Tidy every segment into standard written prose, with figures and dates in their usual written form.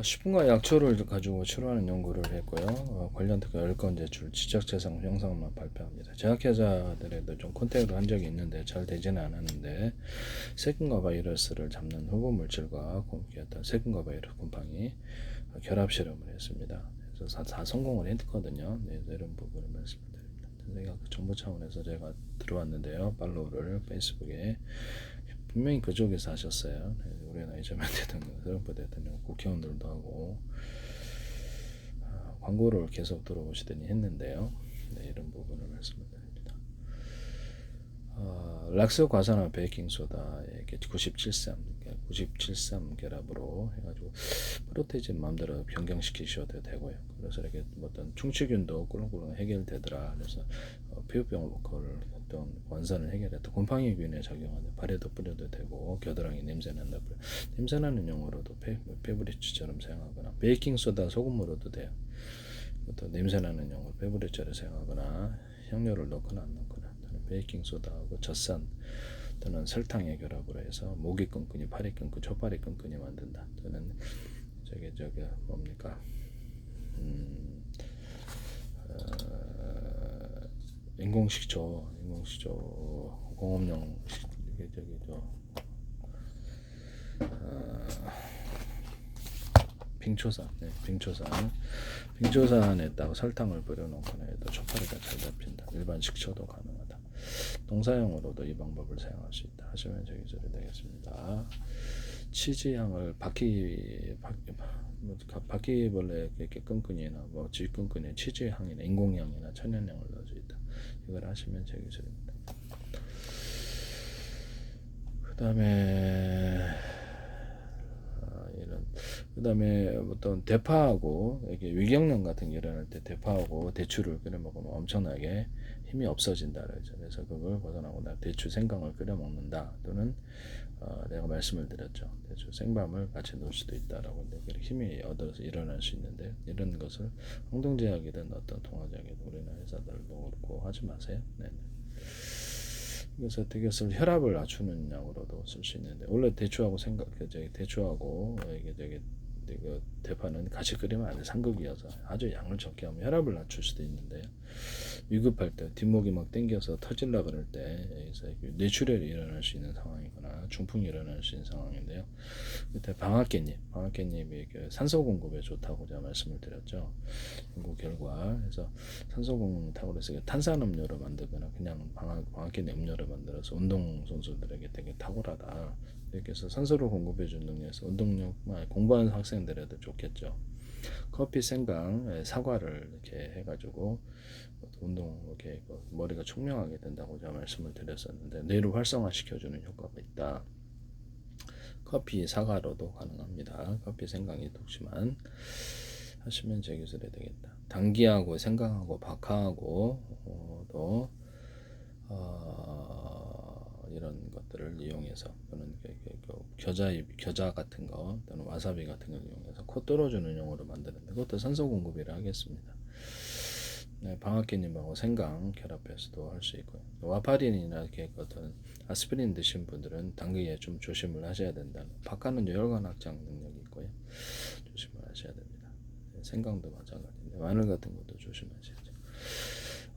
식품과 약초를 가지고 치료하는 연구를 했고요. 관련 특허 10건 제출, 지적재산 형상만 발표합니다. 제약회사들에도 좀 컨택을 한 적이 있는데 잘 되지는 않았는데 세균과 바이러스를 잡는 후보 물질과 어떤 세균과 바이러스 곰팡이 결합 실험을 했습니다. 그래서 다 성공을 했거든요. 네, 이런 부분을 말씀드립니다. 제가 정보 차원에서 제가 들어왔는데요. 팔로우를 페이스북에 분명히 그쪽에서 하셨어요. 우리나라 이재명 대통령, 트럼프 대통령, 국회의원들도 하고 광고를 계속 들어오시더니 했는데요. 네, 이런 부분을 말씀을 드립니다. 락스 과산화 베이킹소다에 97.3 결합으로 해가지고 프로테이진 마음대로 변경시키셔도 되고요. 그래서 이렇게 어떤 충치균도 꿀렁꿀렁 해결되더라. 그래서 피부병을 어떤 원산을 해결했다. 곰팡이균에 적용하는 발에도 뿌려도 되고 겨드랑이 냄새난다. 냄새나는 용어로도 페브리츠처럼 사용하거나 베이킹소다 소금으로도 돼요. 또 냄새나는 용어 페브리츠를 사용하거나 향료를 넣거나 안 넣거나 베이킹소다하고 젖산 또는 설탕의 결합으로 해서 목이 끈끈이, 팔이 끈끈, 족발이 끈끈이 만든다. 또는 저게 뭡니까? 인공식초 공업용 이게 빙초산, 빙초산에다가 설탕을 뿌려놓거나 해도 촉파리가 잘 잡힌다. 일반 식초도 가능하다. 농사용으로도 이 방법을 사용할 수 있다. 하시면 저기 되겠습니다. 치즈향을 바퀴벌레 이렇게 끈끈이나 뭐 쥐끈끈이 치즈향이나 인공향이나 천연향을 넣을 수 있다. 이걸 하시면 저기 됩니다. 그다음에 어떤 대파하고 이게 위경련 같은 게 일어날 때 대파하고 대추를 끓여 먹으면 엄청나게 힘이 없어진다 그러죠. 그래서 그걸 벗어나고 나 대추 생강을 끓여 먹는다. 또는 내가 말씀을 드렸죠. 대추 생밤을 같이 넣을 수도 있다라고. 힘이 얻어서 일어날 수 있는데 이런 것을 항동제약이든 어떤 통화제약이든 우리나라 회사들도 그렇고 하지 마세요. 네. 그래서 되것을 혈압을 낮추는 약으로도 쓸 수 있는데 원래 대추하고 대추하고 이게 대파는 같이 끓이면 안 돼. 상극이어서 아주 양을 적게 하면 혈압을 낮출 수도 있는데요. 위급할 때 뒷목이 막 당겨서 터질라 그럴 때 여기서 뇌출혈이 일어날 수 있는 상황이거나 중풍이 일어날 수 있는 상황인데요. 그때 방앗깻잎이 산소 공급에 좋다고 제가 말씀을 드렸죠. 연구 결과 그래서 산소 공급하고 그래서 탄산음료로 만들거나 그냥 방앗깻잎 음료를 만들어서 운동 선수들에게 되게 탁월하다. 이렇게 해서 산소를 공급해 주는 능력에서 운동력 공부하는 학생들에도 좋겠죠. 커피, 생강, 사과를 이렇게 해가지고 운동 이렇게 머리가 총명하게 된다고 제가 말씀을 드렸었는데 뇌를 활성화시켜주는 효과가 있다. 커피, 사과로도 가능합니다. 커피, 생강이 독심한 하시면 제 기술이 되겠다. 당귀하고 생강하고 박하하고 또 이런 것들을 이용해서 또는 겨자 같은 거 또는 와사비 같은 걸 이용해서 코 뚫어주는 용으로 만드는데 그것도 산소 공급이라 하겠습니다. 네, 방앗개님하고 생강 결합해서도 할 수 있고요. 와파린이나 이렇게 어떤 아스피린 드신 분들은 당귀에 좀 조심을 하셔야 된다. 박하는 혈관 확장 능력이 있고요. 조심을 하셔야 됩니다. 생강도 마찬가지인데 마늘 같은 것도 조심하셔야죠.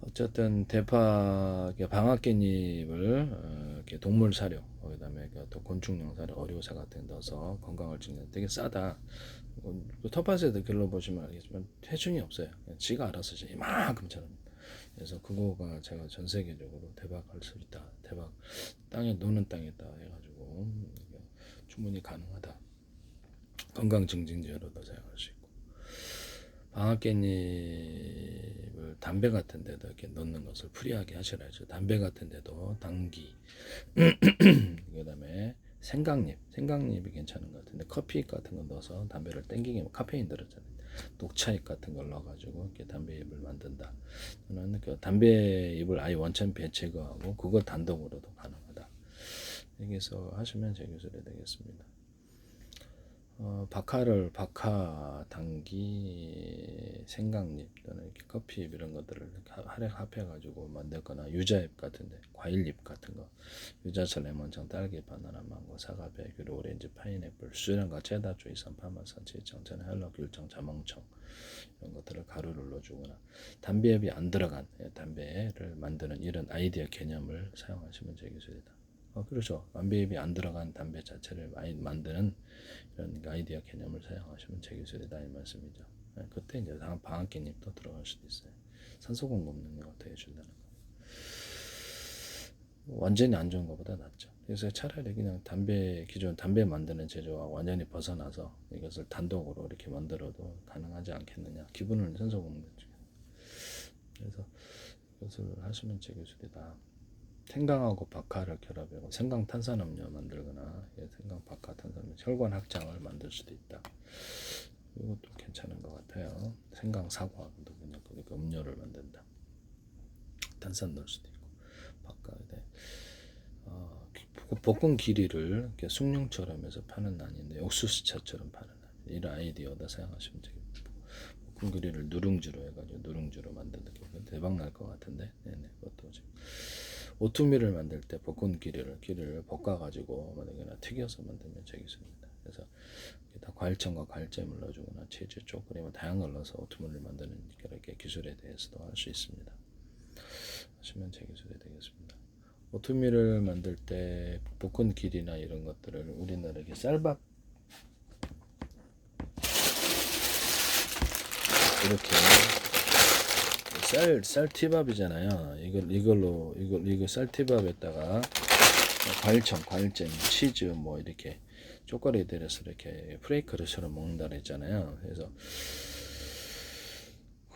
어쨌든 대파 방앗깻잎을 이렇게 동물 사료, 그다음에 또 곤충용 사료, 어류사 같은 데 넣어서 건강을 찍는 되게 싸다. 텃밭에도 길러보시면 알겠지만 체중이 없어요. 지가 알아서 이만큼처럼. 그래서 그거가 제가 전 세계적으로 대박할 수 있다. 대박 땅에 노는 땅에다 해가지고 충분히 가능하다. 건강 증진제로도 사용할 수 있고. 방앗깻잎을 담배 같은 데도 이렇게 넣는 것을 프리하게 하시라죠. 담배 같은 데도 당귀, 그 다음에 생강잎이 괜찮은 것 같은데 커피 같은 거 넣어서 담배를 땡기게 카페인 들었잖아요. 녹차잎 같은 걸 넣어가지고 이렇게 담배잎을 만든다. 저는 그 담배잎을 아예 원천 제거하고 그걸 단독으로도 가능하다. 여기서 하시면 제 기술이 되겠습니다. 박하, 당기, 생강잎 또는 이렇게 커피잎 이런 것들을 할액 합해가지고 만들거나 유자잎 같은데 과일잎 같은 거 유자차, 레몬청, 딸기, 바나나, 망고, 사과, 배귤, 오렌지, 파인애플, 수련과 체다, 주이선, 파마산, 치청, 전에 할로, 귤청, 자몽청 이런 것들을 가루를 넣어주거나 담배잎이 안 들어간 담배를 만드는 이런 아이디어 개념을 사용하시면 제 기술이다. 그렇죠. 담배잎이 안 들어간 담배 자체를 만드는 이런 아이디어 개념을 사용하시면 제 기술이다 이 말씀이죠. 그때 이제 방학개념도 들어갈 수도 있어요. 산소 공급 능력을 더해준다는 거. 완전히 안 좋은 것보다 낫죠. 그래서 차라리 그냥 기존 담배 만드는 제조와 완전히 벗어나서 이것을 단독으로 이렇게 만들어도 가능하지 않겠느냐. 기분은 산소 공급. 그래서 이것을 하시면 제 기술이다. 생강하고 박하를 결합하고 생강 탄산음료 만들거나 생강 박하 탄산음료 혈관 확장을 만들 수도 있다. 이것도 괜찮은 것 같아요. 생강 사과도 그냥 그러니까 음료를 만든다. 탄산 넣을 수도 있고 박하 볶은 기리를 이렇게 숭늉처럼 해서 파는 난인데 옥수수차처럼 파는 난 이런 아이디어다 사용하시면 되겠고 볶은 기리를 누룽지로 해가지고 누룽지로 만드는 게 대박 날 것 같은데 네네 그것도 지금 오트밀을 만들 때 볶은 기리를 볶아가지고 만약에 튀겨서 만들면 제 기술입니다. 그래서 다 과일청과 과일잼을 넣어주거나 치즈, 초콜릿 다양한 걸 넣어서 오트밀을 만드는 이렇게 기술에 대해서도 할 수 있습니다. 하시면 제 기술이 되겠습니다. 오트밀을 만들 때 볶은 길이나 이런 것들을 우리나라 이렇게 쌀밥 이렇게 쌀티밥이잖아요. 이거 쌀티밥에다가 과일청, 과일잼, 치즈 뭐 이렇게 초콜릿 들여서 이렇게 프레이크처럼 먹는다 그랬잖아요. 그래서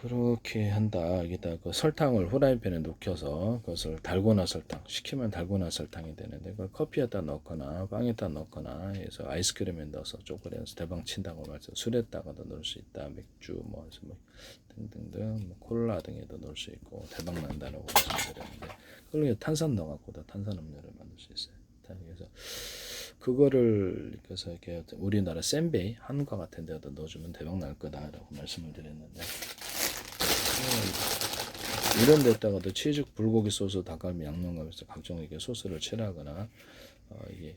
그렇게 한다. 여기다 그 설탕을 후라이팬에 녹여서 그것을 달고나 설탕 시키면 달고나 설탕이 되는데 그걸 커피에다 넣거나 빵에다 넣거나 해서 아이스크림에 넣어서 초콜릿에서 대박 친다고 말해서 술에다가도 넣을 수 있다. 맥주 뭐 등등등 뭐 콜라 등에도 넣을 수 있고 대박 난다라고 말씀드렸는데 그걸 탄산 넣어갖고도 탄산음료를 만들 수 있어요. 그래서 그거를 그래서 이렇게 우리나라 센베이 한과 같은 데다 넣어주면 대박 날 거다라고 말씀을 드렸는데. 이런 데다가도 치즈, 불고기 소스, 닭갈비, 양념감에서 각종 이게 소스를 칠하거나 이게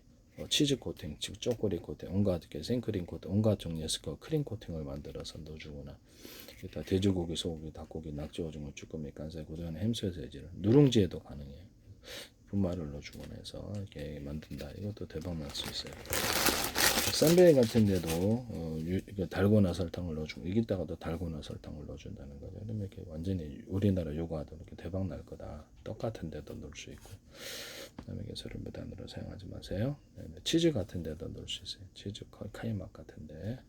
치즈 코팅, 즉 초콜릿 코팅, 온갖 이렇게 생크림 코팅, 온갖 종류의 크림 코팅을 만들어서 넣어주거나 일단 돼지고기, 소고기, 닭고기, 낙지, 오징어, 쭈꾸미, 간살, 고등어, 햄소세지를 누룽지에도 가능해요. 분말을 넣어주거나 해서 이렇게 만든다. 이것도 대박 날 수 있어요. 쌈베이 같은 데도 달고나 설탕을 넣어주고 여기다가도 달고나 설탕을 넣어준다는 거죠. 그러면 이렇게 완전히 우리나라 요구하도 이렇게 대박 날 거다. 떡 같은 데도 넣을 수 있고 그다음에 소를 무단으로 사용하지 마세요. 치즈 같은 데도 넣을 수 있어요. 치즈 카이막 같은데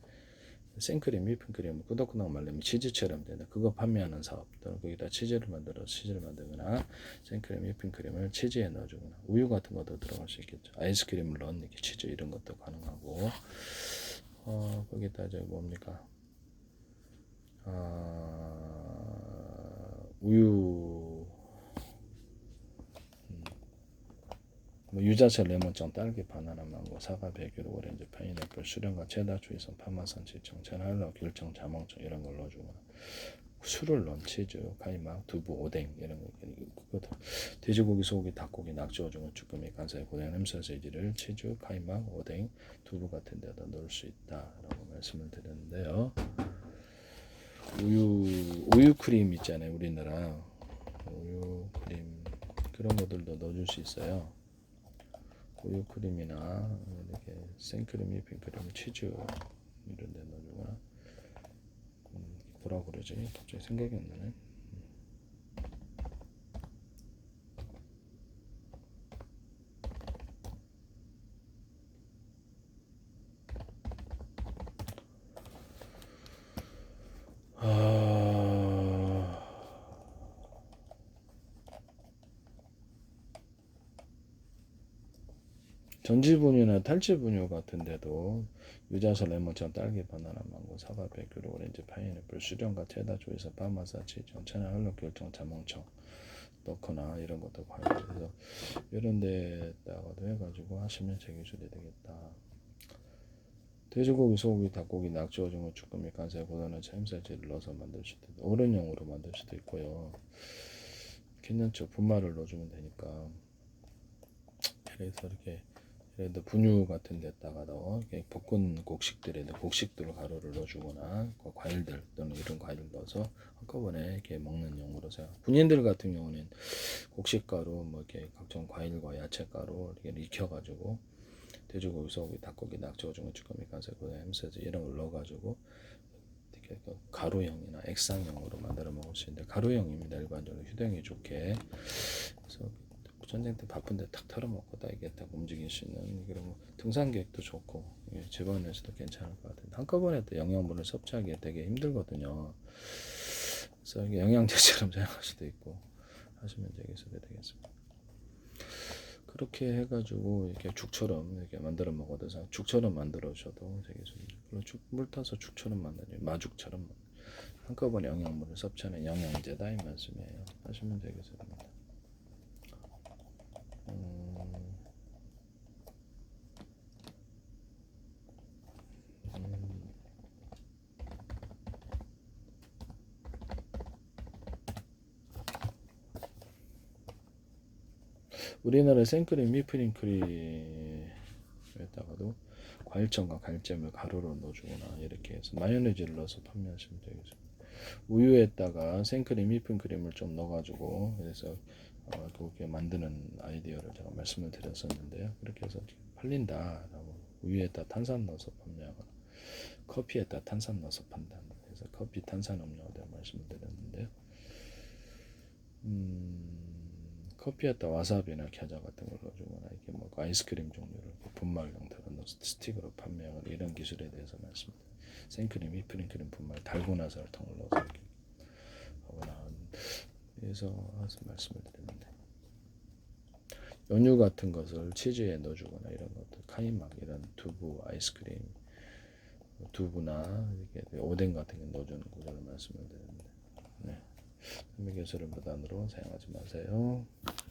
생크림, 휘핑크림, 꾸덕꾸덕 말리면 치즈처럼 되는 그거 판매하는 사업 또는 거기다 치즈를 만들거나 생크림, 휘핑크림을 치즈에 넣어주거나 우유 같은 것도 들어갈 수 있겠죠. 아이스크림을 넣은 이렇게 치즈 이런 것도 가능하고 거기다 저기 뭡니까 우유 뭐 유자차, 레몬청, 딸기, 바나나, 망고, 사과, 배귤, 오렌지, 파인애플, 수련과 체다, 주이선, 파마산, 치청, 전할로, 귤청, 자몽청 이런 걸 넣어주거나 술을 넣은 치즈, 카이막, 두부, 오뎅 이런 거 그것도 돼지고기, 소고기, 닭고기, 낙지, 오징어, 쭈꾸미, 간살, 고등, 햄소세지를 치즈, 카이막, 오뎅, 두부 같은 데다 넣을 수 있다라고 말씀을 드렸는데요. 우유 크림 있잖아요. 우리나라 우유 크림 그런 것들도 넣어줄 수 있어요. 우유 크림이나 이렇게 생크림, 휘핑크림, 치즈 이런 데 넣어주거나 뭐라 그러지? 갑자기 생각이 안 나네. 전지분유나 탈지분유 같은 데도 유자서, 레몬청, 딸기, 바나나, 망고, 사과, 배귤, 오렌지, 파인애플, 수련과 체다, 조이서, 파마사, 치청, 천연, 할로, 귤청, 자몽청 넣거나 이런 것도 과일 그래서 이런 데다가도 해가지고 하시면 제 기술이 되겠다. 돼지고기, 소고기, 닭고기, 낙지, 오징어, 쭈꾸미, 간살, 고등어, 참새치를 넣어서 만들 수도 있고 어른용으로 만들 수도 있고요. 괜찮죠. 분말을 넣어주면 되니까. 그래서 이렇게 예를 들어 분유 같은 데다가 볶은 곡식들에도 곡식들 가루를 넣어주거나 과일들 또는 이런 과일을 넣어서 한꺼번에 이렇게 먹는 용으로 생각. 군인들 같은 경우는 곡식가루 뭐 이렇게 각종 과일과 야채가루 이렇게 익혀가지고 돼지고기, 소고기, 닭고기, 낙지, 오징어, 쭈꾸미, 간살, 고등어, 햄새우 이런 걸 넣어가지고 이렇게 가루형이나 액상형으로 만들어 먹을 수 있는데 가루형입니다. 일반적으로 휴대용이 좋게. 그래서 전쟁 때 바쁜데 탁 털어먹고 다 이게 딱 움직일 수 있는 그리고 등산 계획도 좋고 집안에서도 괜찮을 것 같은데 한꺼번에 또 영양분을 섭취하기 되게 힘들거든요. 그래서 이게 영양제처럼 사용할 수도 있고 하시면 되겠습니다. 그렇게 해가지고 이렇게 죽처럼 이렇게 만들어 먹어도 죽처럼 만들어셔도 되겠습니다. 물 타서 죽처럼 만드는 마죽처럼 한꺼번에 영양분을 섭취하는 영양제다 이 말씀이에요. 하시면 되겠습니다. 우리나라 생크림, 휘핑크림에다가도 과일청과 갈잼을 가루로 넣어주거나 이렇게 해서 마요네즈를 넣어서 판매하시면 되겠습니다. 우유에다가 생크림, 휘핑크림을 좀 넣어가지고 그래서 그렇게 만드는 아이디어를 제가 말씀을 드렸었는데요. 그렇게 해서 팔린다라고 우유에다 탄산 넣어서 판매하거나 커피에다 탄산 넣어서 판다. 그래서 커피 탄산 음료에 대한 말씀을 드렸는데요. 커피에다 와사비나 겨자 같은 걸 넣어주거나 이렇게 뭐 아이스크림 종류를 분말 형태로 넣어서 스틱으로 판매하거나 이런 기술에 대해서 말씀드립니다. 생크림, 휘핑크림 분말, 달고나 설탕을 넣어서 이렇게 하거나 그래서 말씀을 드렸는데 연유 같은 것을 치즈에 넣어주거나 이런 것들 카이막 이런 두부 아이스크림 두부나 이렇게 오뎅 같은 게 넣어주는 구조를 말씀을 드렸는데 네. 현미경술을 무단으로 사용하지 마세요.